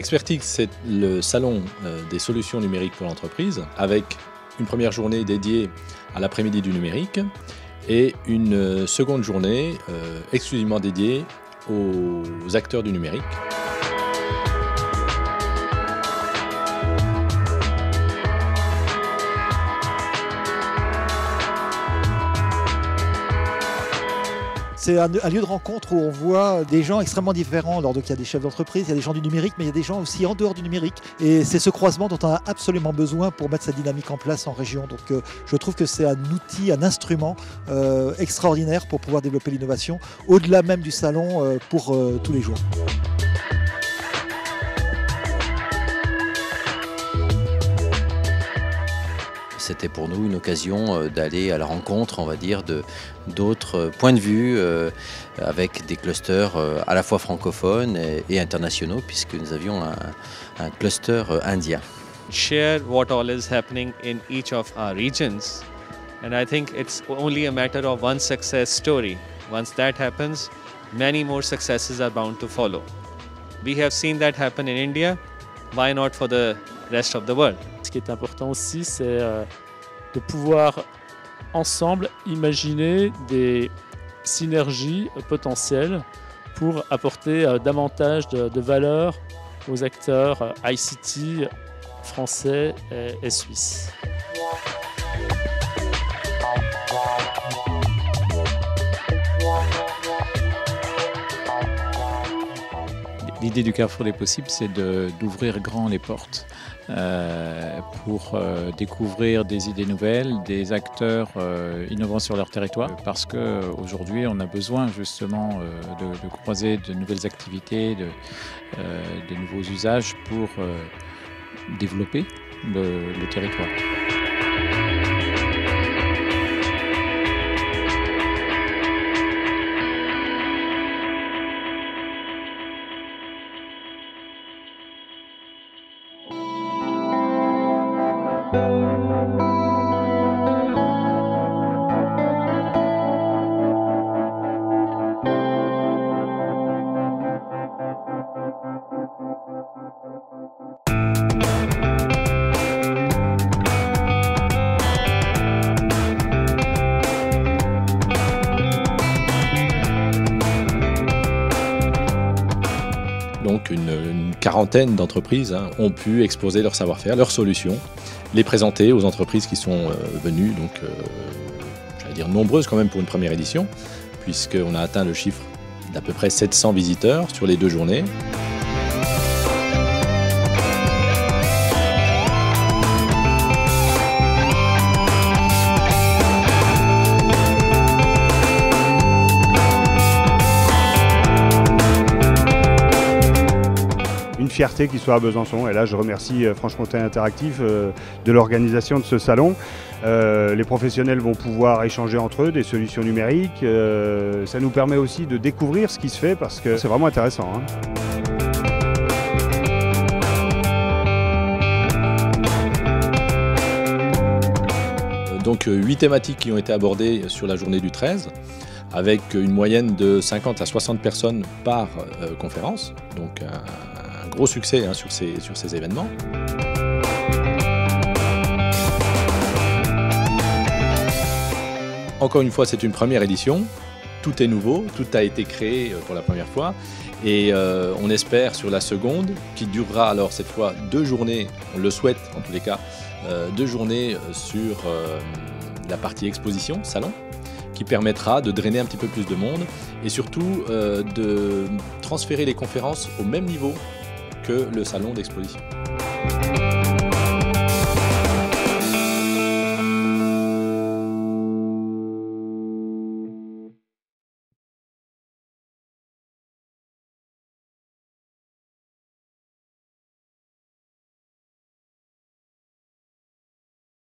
Expertix, c'est le salon des solutions numériques pour l'entreprise, avec une première journée dédiée à l'après-midi du numérique et une seconde journée exclusivement dédiée aux acteurs du numérique. C'est un lieu de rencontre où on voit des gens extrêmement différents. Alors, donc, il y a des chefs d'entreprise, il y a des gens du numérique, mais il y a des gens aussi en dehors du numérique. Et c'est ce croisement dont on a absolument besoin pour mettre cette dynamique en place en région. Donc je trouve que c'est un outil, un instrument extraordinaire pour pouvoir développer l'innovation, au-delà même du salon pour tous les jours. C'était pour nous une occasion d'aller à la rencontre, on va dire, d'autres points de vue avec des clusters à la fois francophones et internationaux, puisque nous avions un cluster indien. Share what all is happening in each of our regions, and I think it's only a matter of one success story. Once that happens, many more successes are bound to follow. We have seen that happen in India. Why not for the rest of the world? Ce qui est important aussi, c'est de pouvoir ensemble imaginer des synergies potentielles pour apporter davantage de valeur aux acteurs ICT français et suisses. L'idée du Carrefour des possibles, c'est d'ouvrir grand les portes pour découvrir des idées nouvelles, des acteurs innovants sur leur territoire, parce qu'aujourd'hui, on a besoin justement de croiser de nouvelles activités, de nouveaux usages pour développer le territoire. Donc une quarantaine d'entreprises ont pu exposer leur savoir-faire, leurs solutions, les présenter aux entreprises qui sont venues, donc j'allais dire nombreuses quand même pour une première édition, puisqu'on a atteint le chiffre d'à peu près 700 visiteurs sur les 2 journées. Une fierté qu'il soit à Besançon, et là je remercie Franche-Comté Interactif de l'organisation de ce salon. Les professionnels vont pouvoir échanger entre eux des solutions numériques, ça nous permet aussi de découvrir ce qui se fait parce que c'est vraiment intéressant. Donc 8 thématiques qui ont été abordées sur la journée du 13, avec une moyenne de 50 à 60 personnes par conférence, donc un gros succès sur ces événements. Encore une fois, c'est une première édition, tout est nouveau, tout a été créé pour la première fois et on espère sur la seconde, qui durera alors cette fois 2 journées, on le souhaite en tous les cas, 2 journées sur la partie exposition, salon, qui permettra de drainer un petit peu plus de monde et surtout de transférer les conférences au même niveau que le salon d'exposition.